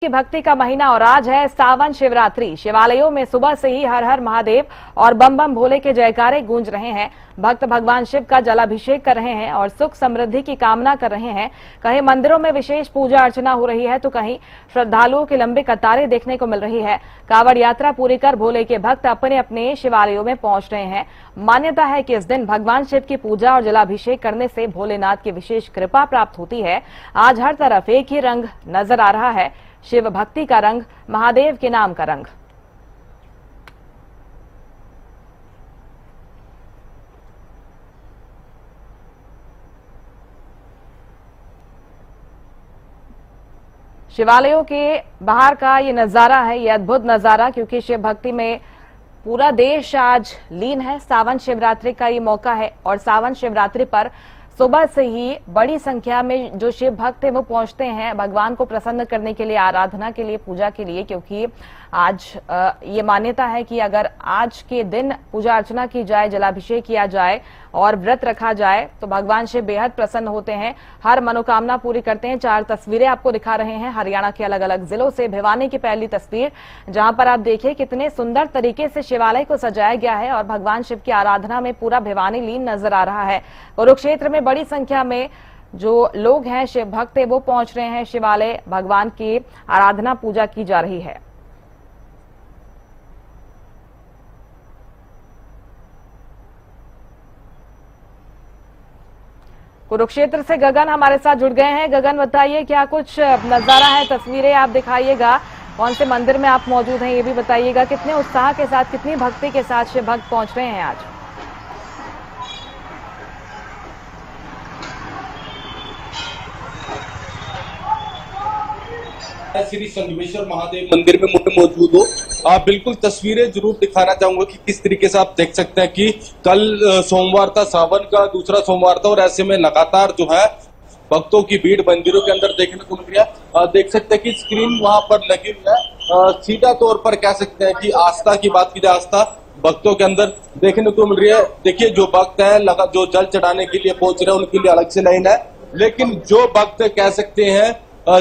की भक्ति का महीना और आज है सावन शिवरात्रि। शिवालयों में सुबह से ही हर हर महादेव और बम बम भोले के जयकारे गूंज रहे हैं। भक्त भगवान शिव का जलाभिषेक कर रहे हैं और सुख समृद्धि की कामना कर रहे हैं। कहीं मंदिरों में विशेष पूजा अर्चना हो रही है तो कहीं श्रद्धालुओं की लंबी कतारें देखने को मिल रही है। कांवड़ यात्रा पूरी कर भोले के भक्त अपने अपने शिवालयों में पहुंच रहे हैं। मान्यता है कि इस दिन भगवान शिव की पूजा और जलाभिषेक करने से भोलेनाथ की विशेष कृपा प्राप्त होती है। आज हर तरफ एक ही रंग नजर आ रहा है, शिव भक्ति का रंग, महादेव के नाम का रंग। शिवालयों के बाहर का ये नजारा है, ये अद्भुत नजारा, क्योंकि शिव भक्ति में पूरा देश आज लीन है। सावन शिवरात्रि का ये मौका है और सावन शिवरात्रि पर सुबह से ही बड़ी संख्या में जो शिव भक्त हैं वो पहुंचते हैं भगवान को प्रसन्न करने के लिए, आराधना के लिए, पूजा के लिए, क्योंकि आज ये मान्यता है कि अगर आज के दिन पूजा अर्चना की जाए, जलाभिषेक किया जाए और व्रत रखा जाए तो भगवान शिव बेहद प्रसन्न होते हैं, हर मनोकामना पूरी करते हैं। 4 तस्वीरें आपको दिखा रहे हैं हरियाणा के अलग अलग जिलों से। भिवानी की पहली तस्वीर, जहां पर आप देखिए कितने सुंदर तरीके से शिवालय को सजाया गया है और भगवान शिव की आराधना में पूरा भिवानी लीन नजर आ रहा है। कुरुक्षेत्र में बड़ी संख्या में जो लोग हैं, शिव भक्त है, वो पहुंच रहे हैं शिवालय। भगवान की आराधना पूजा की जा रही है। कुरुक्षेत्र से गगन हमारे साथ जुड़ गए हैं। गगन, बताइए क्या कुछ नजारा है, तस्वीरें आप दिखाइएगा, कौन से मंदिर में आप मौजूद हैं ये भी बताइएगा। कितने उत्साह के साथ, कितनी भक्ति के साथ शिव भक्त पहुंच रहे हैं आज? श्री संगमेश्वर महादेव मंदिर में मौजूद हो। आप बिल्कुल तस्वीरें जरूर दिखाना चाहूंगा कि किस तरीके से आप देख सकते हैं कि कल सोमवार था, सावन का दूसरा सोमवार था और ऐसे में लगातार जो है भक्तों की भीड़ मंदिरों के अंदर देखने को मिल रही है। देख सकते हैं कि स्क्रीन वहां पर लगी हुई है। सीधा तौर पर कह सकते हैं कि आस्था की बात की जाए, आस्था भक्तों के अंदर देखने को मिल रही है। देखिए, जो भक्त है जो जल चढ़ाने के लिए पहुंच रहे हैं उनके लिए अलग से लाइन है, लेकिन जो भक्त कह सकते हैं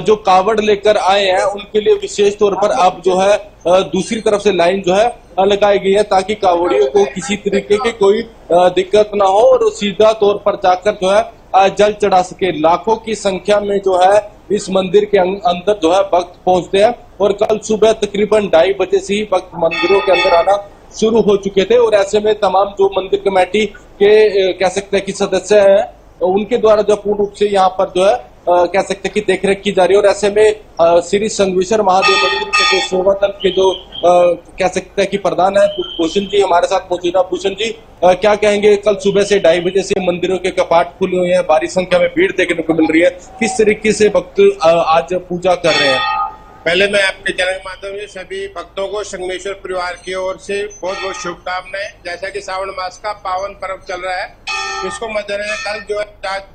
जो कावड़ लेकर आए हैं उनके लिए विशेष तौर पर अब जो है दूसरी तरफ से लाइन जो है लगाई गई है, ताकि कावड़ियों को किसी तरीके की कोई दिक्कत ना हो और सीधा तौर पर जाकर जो है जल चढ़ा सके। लाखों की संख्या में जो है इस मंदिर के अंदर जो है भक्त पहुंचते हैं और कल सुबह तकरीबन 2:30 बजे से ही भक्त मंदिरों के अंदर आना शुरू हो चुके थे और ऐसे में तमाम जो मंदिर कमेटी के कह सकते हैं कि सदस्य हैं उनके द्वारा जो पूर्ण रूप से यहाँ पर जो है कह सकते हैं कि देखरेख की जा रही है। और ऐसे में श्री संगमेश्वर महादेव मंदिर के जो सेवा दल के जो कह सकते हैं कि प्रधान है भूषण जी हमारे साथ मौजूद है। भूषण जी, क्या कहेंगे, कल सुबह से 2:30 बजे से मंदिरों के कपाट खुले हुए हैं, भारी संख्या में भीड़ देखने को मिल रही है, किस तरीके से भक्त आज पूजा कर रहे हैं? पहले मैं अपने चैनल के माध्यम से सभी भक्तों को संगमेश्वर परिवार की ओर से बहुत बहुत शुभकामनाएं। जैसा कि सावन मास का पावन पर्व चल रहा है, इसको मद्देनजर कल जो है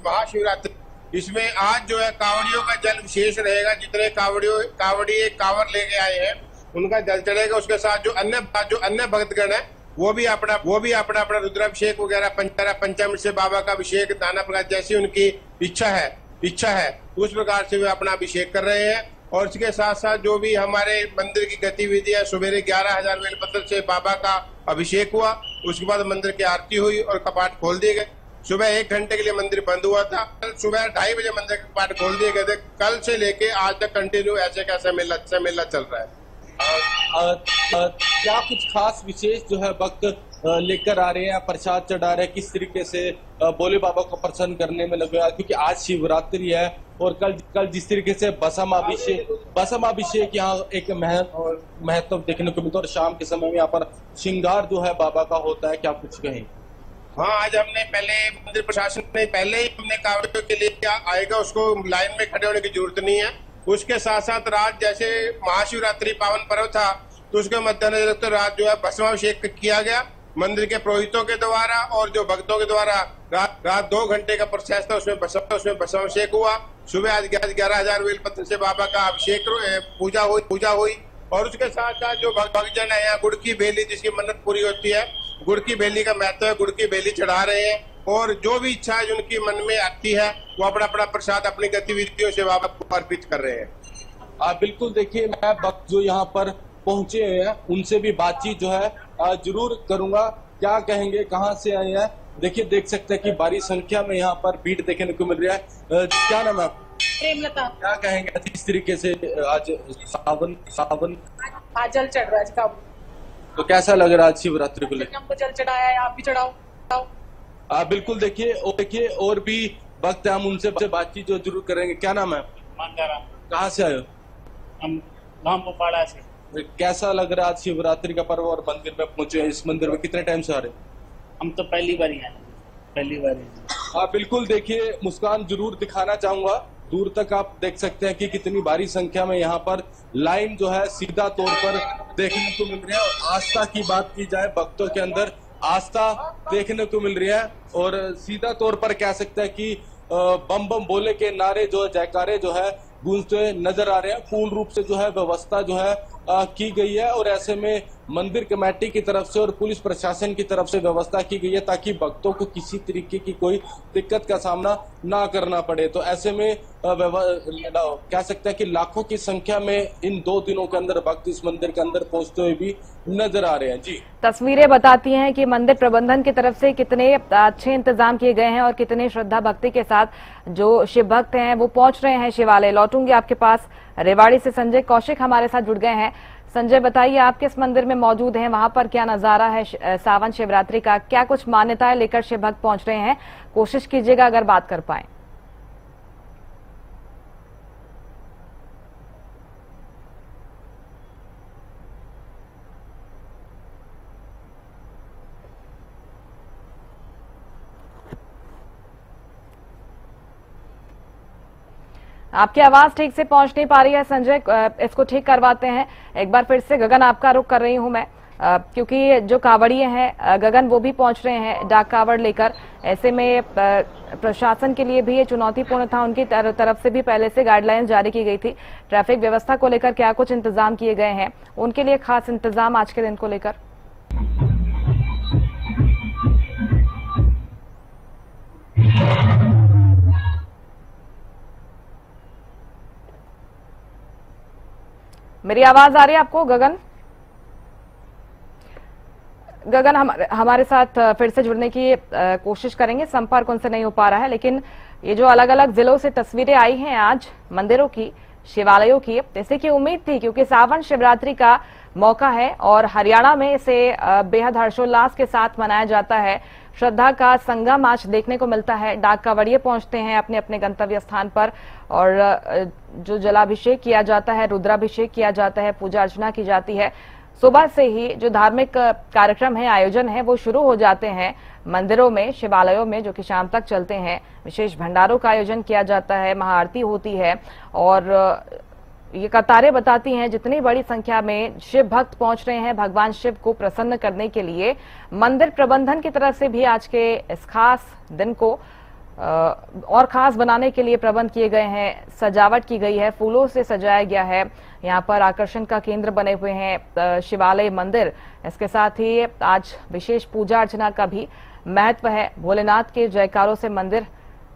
महाशिवरात्रि, इसमें आज जो है कावड़ियों का जल विशेष रहेगा। जितने कावड़ी कांवर लेके आए हैं उनका जल चढ़ेगा। उसके साथ जो अन्य भक्तगण है वो भी अपना रुद्राभिषेक वगैरह पंचामृत से बाबा का अभिषेक, नाना प्रकार जैसी उनकी इच्छा है उस प्रकार से वे अपना अभिषेक कर रहे हैं। और इसके साथ साथ जो भी हमारे मंदिर की गतिविधि है, सवेरे 11,000 बेलपत्र से बाबा का अभिषेक हुआ, उसके बाद मंदिर की आरती हुई और कपाट खोल दिए गए। सुबह 1 घंटे के लिए मंदिर बंद हुआ था, कल सुबह 2:30 बजे मंदिर के कपाट खोल दिए गए थे। कल से लेके आज तक कंटिन्यू ऐसे कैसा मेला चल रहा है। क्या कुछ खास विशेष जो है भक्त लेकर आ रहे हैं, प्रसाद चढ़ा रहे हैं, किस तरीके से भोले बाबा को प्रसन्न करने में लगे? क्योंकि आज शिवरात्रि है और कल जिस तरीके से भस्म अभिषेक यहाँ एक महत्व देखने को मिलता है और शाम के समय में यहाँ पर श्रृंगार जो है बाबा का होता है, क्या कुछ कहें? हाँ, आज हमने पहले मंदिर प्रशासन ने पहले ही हमने कावड़ियों के लिए क्या आएगा उसको लाइन में खड़े होने की जरूरत नहीं है। उसके साथ साथ रात जैसे महाशिवरात्रि पावन पर्व था तो उसके मद्देनजर रखते रात जो है भस्माभिषेक किया गया मंदिर के पुरोहितों के द्वारा और जो भक्तों के द्वारा। रात 2 घंटे का प्रोसेस था, उसमें भस्माभिषेक हुआ। सुबह आज 11,000 बेलपत्र से बाबा का अभिषेक पूजा हुई और उसके साथ साथ जो भक्तजन है यहाँ गुड़ की बेली, जिसकी मन्नत पूरी होती है, गुड़ की बेली का महत्व है, गुड़ की बेली चढ़ा रहे हैं और जो भी इच्छा जिनकी मन में आती है वो अपना प्रसाद अपनी गतिविधियों से बाबा को अर्पित कर रहे हैं। बिल्कुल देखिए, मैं भक्त जो यहाँ पर पहुंचे हुए हैं उनसे भी बातचीत जो है जरूर करूंगा। क्या कहेंगे, कहाँ से आए हैं? देखिए, देख सकते हैं कि भारी संख्या में यहाँ पर भीड़ देखने को मिल रहा है। क्या नाम है आपका? प्रेमलता। क्या कहेंगे इस तरीके से आज सावन सावन आज जल चढ़ रहा है कब? तो कैसा लग रहा है आज शिवरात्रि को लेकर? हमको जल चढ़ाया है, आप भी चढ़ाओ। बिल्कुल देखिए और भी भक्त हैं, हम उनसे बातचीत जो जरूर करेंगे। क्या नाम है? मानगारा। कहाँ से आए हो? हम गांव पोपाड़ा से। कैसा लग रहा है आज शिवरात्रि का पर्व और मंदिर में पहुंचे हैं? इस मंदिर में कितने टाइम से आ रहे हैं? हम तो पहली बार ही आए, पहली बार ही। बिल्कुल देखिए, मुस्कान जरूर दिखाना चाहूंगा। दूर तक आप देख सकते हैं कि कितनी भारी संख्या में यहाँ पर लाइन जो है सीधा तौर पर देखने को मिल रही है। और आस्था की बात की जाए, भक्तों के अंदर आस्था देखने को मिल रही है और सीधा तौर पर कह सकते हैं कि बम बम बोले के नारे जो है, जयकारे जो है गूंजते हुए नजर आ रहे हैं। पूर्ण रूप से जो है व्यवस्था जो है की गई है और ऐसे में मंदिर कमेटी की तरफ से और पुलिस प्रशासन की तरफ से व्यवस्था की गई है ताकि भक्तों को किसी तरीके की कोई दिक्कत का सामना ना करना पड़े। तो ऐसे में कह सकते हैं कि लाखों की संख्या में इन 2 दिनों के अंदर भक्त इस मंदिर के अंदर पहुंचते हुए भी नजर आ रहे हैं। जी, तस्वीरें बताती हैं कि मंदिर प्रबंधन की तरफ से कितने अच्छे इंतजाम किए गए हैं और कितने श्रद्धा भक्ति के साथ जो शिव भक्त हैं वो पहुंच रहे हैं शिवालय। लौटूंगी आपके पास। रेवाड़ी से संजय कौशिक हमारे साथ जुड़ गए हैं। संजय, बताइए, आप किस मंदिर में मौजूद हैं? वहां पर क्या नजारा है सावन शिवरात्रि का? क्या कुछ मान्यताएं लेकर शिव भक्त पहुंच रहे हैं? कोशिश कीजिएगा अगर बात कर पाए। आपकी आवाज ठीक से पहुंच नहीं पा रही है संजय, इसको ठीक करवाते हैं। एक बार फिर से गगन आपका रुख कर रही हूं मैं, क्योंकि जो कावड़िए हैं गगन वो भी पहुंच रहे हैं डाक कावड़ लेकर। ऐसे में प्रशासन के लिए भी ये चुनौतीपूर्ण था। उनकी तरफ से भी पहले से गाइडलाइन जारी की गई थी। ट्रैफिक व्यवस्था को लेकर क्या कुछ इंतजाम किए गए हैं? उनके लिए खास इंतजाम आज के दिन को लेकर? मेरी आवाज आ रही है आपको गगन? गगन हमारे साथ फिर से जुड़ने की कोशिश करेंगे, संपर्क उनसे नहीं हो पा रहा है। लेकिन ये जो अलग अलग जिलों से तस्वीरें आई हैं आज मंदिरों की, शिवालयों की, जैसे कि उम्मीद थी, क्योंकि सावन शिवरात्रि का मौका है और हरियाणा में इसे बेहद हर्षोल्लास के साथ मनाया जाता है। श्रद्धा का संगम आज देखने को मिलता है। डाक कावड़िए पहुंचते हैं अपने अपने गंतव्य स्थान पर और जो जलाभिषेक किया जाता है, रुद्राभिषेक किया जाता है, पूजा अर्चना की जाती है। सुबह से ही जो धार्मिक कार्यक्रम है, आयोजन है, वो शुरू हो जाते हैं मंदिरों में, शिवालयों में, जो कि शाम तक चलते हैं। विशेष भंडारों का आयोजन किया जाता है, महाआरती होती है और ये कतारें बताती हैं जितनी बड़ी संख्या में शिव भक्त पहुंच रहे हैं भगवान शिव को प्रसन्न करने के लिए। मंदिर प्रबंधन की तरफ से भी आज के इस खास दिन को और खास बनाने के लिए प्रबंध किए गए हैं। सजावट की गई है, फूलों से सजाया गया है। यहाँ पर आकर्षण का केंद्र बने हुए हैं शिवालय मंदिर। इसके साथ ही आज विशेष पूजा अर्चना का भी महत्व है। भोलेनाथ के जयकारों से मंदिर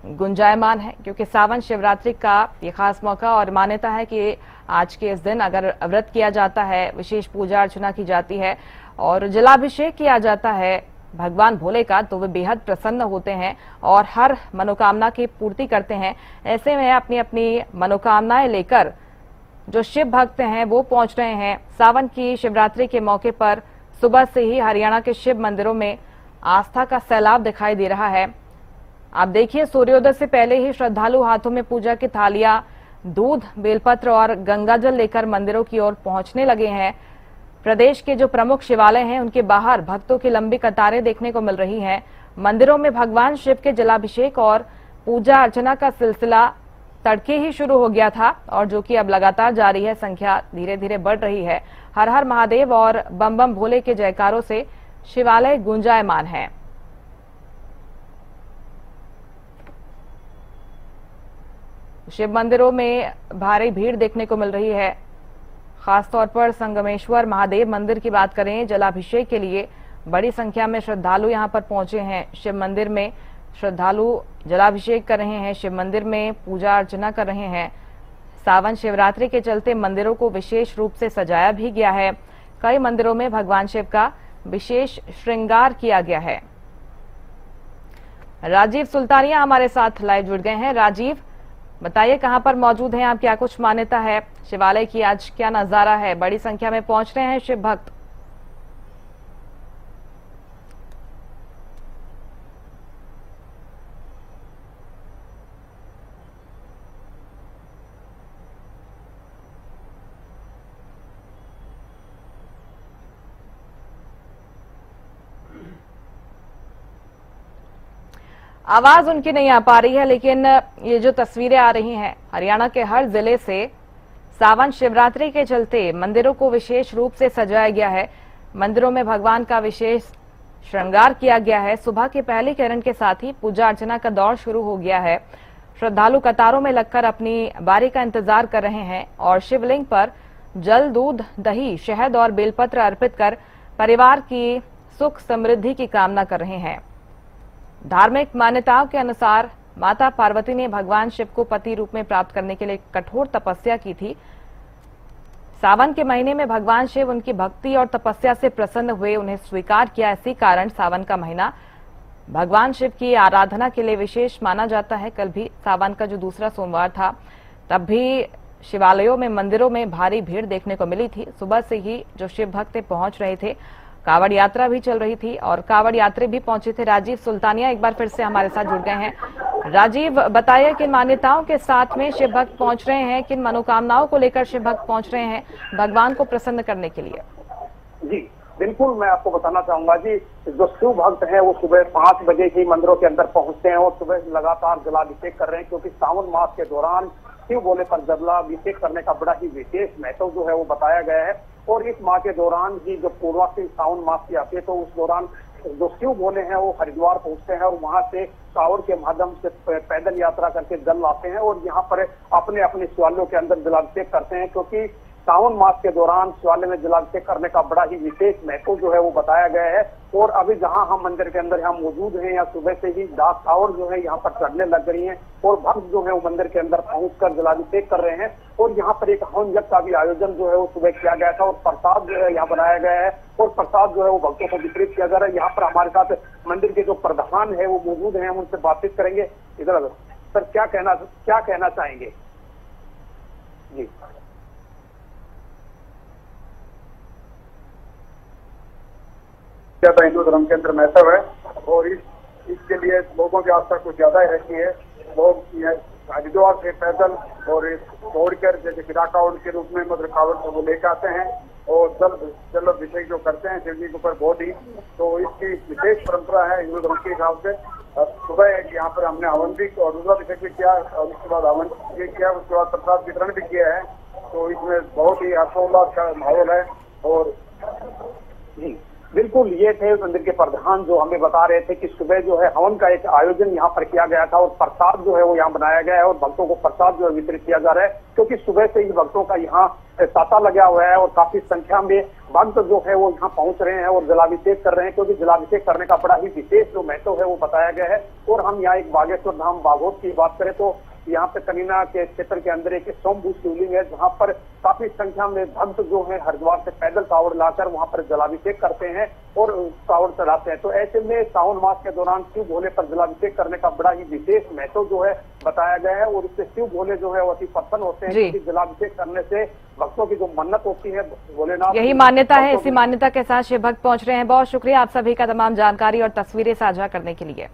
गुंजायमान है, क्योंकि सावन शिवरात्रि का ये खास मौका और मान्यता है कि आज के इस दिन अगर व्रत किया जाता है, विशेष पूजा अर्चना की जाती है और जलाभिषेक किया जाता है भगवान भोले का, तो वे बेहद प्रसन्न होते हैं और हर मनोकामना की पूर्ति करते हैं। ऐसे में अपनी अपनी मनोकामनाएं लेकर जो शिव भक्त हैं वो पहुंच रहे हैं। सावन की शिवरात्रि के मौके पर सुबह से ही हरियाणा के शिव मंदिरों में आस्था का सैलाब दिखाई दे रहा है। आप देखिए, सूर्योदय से पहले ही श्रद्धालु हाथों में पूजा की थालियां, दूध, बेलपत्र और गंगाजल लेकर मंदिरों की ओर पहुंचने लगे हैं। प्रदेश के जो प्रमुख शिवालय हैं उनके बाहर भक्तों की लंबी कतारें देखने को मिल रही हैं। मंदिरों में भगवान शिव के जलाभिषेक और पूजा अर्चना का सिलसिला तड़के ही शुरू हो गया था और जो कि अब लगातार जारी है। संख्या धीरे धीरे बढ़ रही है। हर हर महादेव और बम बम भोले के जयकारों से शिवालय गुंजायमान है। शिव मंदिरों में भारी भीड़ देखने को मिल रही है। खासतौर पर संगमेश्वर महादेव मंदिर की बात करें, जलाभिषेक के लिए बड़ी संख्या में श्रद्धालु यहां पर पहुंचे हैं। शिव मंदिर में श्रद्धालु जलाभिषेक कर रहे हैं, शिव मंदिर में पूजा अर्चना कर रहे हैं। सावन शिवरात्रि के चलते मंदिरों को विशेष रूप से सजाया भी गया है। कई मंदिरों में भगवान शिव का विशेष श्रृंगार किया गया है। राजीव सुल्तानिया हमारे साथ लाइव जुड़ गए हैं। राजीव, बताइए कहां पर मौजूद हैं आप, क्या कुछ मान्यता है, शिवालय की आज क्या नजारा है, बड़ी संख्या में पहुंच रहे हैं शिव भक्त? आवाज उनकी नहीं आ पा रही है, लेकिन ये जो तस्वीरें आ रही हैं हरियाणा के हर जिले से सावन शिवरात्रि के चलते मंदिरों को विशेष रूप से सजाया गया है। मंदिरों में भगवान का विशेष श्रृंगार किया गया है। सुबह की पहली किरण के साथ ही पूजा अर्चना का दौर शुरू हो गया है। श्रद्धालु कतारों में लगकर अपनी बारी का इंतजार कर रहे हैं और शिवलिंग पर जल, दूध, दही, शहद और बेलपत्र अर्पित कर परिवार की सुख समृद्धि की कामना कर रहे हैं। धार्मिक मान्यताओं के अनुसार माता पार्वती ने भगवान शिव को पति रूप में प्राप्त करने के लिए कठोर तपस्या की थी। सावन के महीने में भगवान शिव उनकी भक्ति और तपस्या से प्रसन्न हुए, उन्हें स्वीकार किया। इसी कारण सावन का महीना भगवान शिव की आराधना के लिए विशेष माना जाता है। कल भी सावन का जो दूसरा सोमवार था, तब भी शिवालयों में, मंदिरों में भारी भीड़ देखने को मिली थी। सुबह से ही जो शिव भक्त पहुंच रहे थे, कावड़ यात्रा भी चल रही थी और कावड़ यात्री भी पहुंचे थे। राजीव सुल्तानिया एक बार फिर से हमारे साथ जुड़ गए हैं। राजीव, बताइए किन मान्यताओं के साथ में शिव भक्त पहुंच रहे हैं, किन मनोकामनाओं को लेकर शिव भक्त पहुंच रहे हैं भगवान को प्रसन्न करने के लिए? जी बिल्कुल, मैं आपको बताना चाहूंगा जी, जो शिव भक्त हैं वो सुबह 5 बजे ही मंदिरों के अंदर पहुंचते हैं और सुबह लगातार जलाभिषेक कर रहे हैं, क्योंकि सावन मास के दौरान शिव भोले पर जलाभिषेक करने का बड़ा ही विशेष महत्व जो है वो बताया गया है। और इस माह के दौरान ही जब पूर्वासी सावन मास की आती है, तो उस दौरान जो शिव भोले हैं वो हरिद्वार पहुंचते हैं और वहां से कावड़ के माध्यम से पैदल यात्रा करके जल लाते हैं और यहाँ पर अपने अपने शिवालयों के अंदर जलाभिषेक करते हैं, क्योंकि सावन मास के दौरान शिवालय में जलाभिषेक करने का बड़ा ही विशेष महत्व जो है वो बताया गया है। और अभी जहां हम मंदिर के अंदर यहाँ मौजूद हैं, यहाँ सुबह से ही डाक कावड़ जो है यहाँ पर चढ़ने लग रही हैं और भक्त जो है वो मंदिर के अंदर पहुंचकर जलाभिषेक कर रहे हैं। और यहाँ पर एक हवन यज्ञ का भी आयोजन जो है वो सुबह किया गया था और प्रसाद जो है यहाँ बनाया गया है और प्रसाद जो है वो भक्तों को वितरित किया जा रहा है। यहाँ पर हमारे साथ मंदिर के जो प्रधान है वो मौजूद है, हम उनसे बातचीत करेंगे। इधर सर, क्या कहना चाहेंगे? जी ज्यादा हिंदू धर्म के अंदर महत्व है और इसके लिए लोगों की आस्था कुछ ज्यादा ही रहती है। लोग हरिद्वार से पैदल और दौड़कर जैसे बिना कावड़ के रूप में मतलब कावड़ को लेकर आते हैं और जल अभिषेक जो करते हैं शिव जी के ऊपर बहुत ही, तो इसकी विशेष परंपरा है हिंदू धर्म के हिसाब से। सुबह यहाँ पर हमने हवन भी और रुद्राभिषेक भी किया और उसके बाद हवन भी किया, उसके बाद प्रसाद वितरण भी किया है। तो इसमें बहुत ही हर्षोल्लास का माहौल है। और जी बिल्कुल, ये थे मंदिर के प्रधान जो हमें बता रहे थे कि सुबह जो है हवन का एक आयोजन यहाँ पर किया गया था और प्रसाद जो है वो यहाँ बनाया गया है और भक्तों को प्रसाद जो है वितरित किया जा रहा है, क्योंकि सुबह से ही भक्तों का यहाँ तांता लगा हुआ है और काफी संख्या में भक्त जो है वो यहाँ पहुंच रहे हैं और जलाभिषेक कर रहे हैं, क्योंकि जलाभिषेक करने का बड़ा ही विशेष जो महत्व है वो बताया गया है। और हम यहाँ एक बागेश्वर धाम बागोत की बात करें तो यहाँ पे कनीना के क्षेत्र के अंदर एक स्वयंभू शिवलिंग है, जहाँ पर काफी संख्या में भक्त जो है हरिद्वार से पैदल कावड़ लाकर वहाँ पर जलाभिषेक करते हैं और कावड़ चढ़ाते हैं। तो ऐसे में सावन मास के दौरान शिव भोले पर जलाभिषेक करने का बड़ा ही विशेष महत्व जो है बताया गया है और इससे शिव भोले जो है वो अति प्रसन्न होते हैं, क्योंकि जलाभिषेक करने से भक्तों की जो मन्नत होती है भोलेनाथ, यही मान्यता है। इसी मान्यता के साथ शिव भक्त पहुंच रहे हैं। बहुत शुक्रिया आप सभी का तमाम जानकारी और तस्वीरें साझा करने के लिए।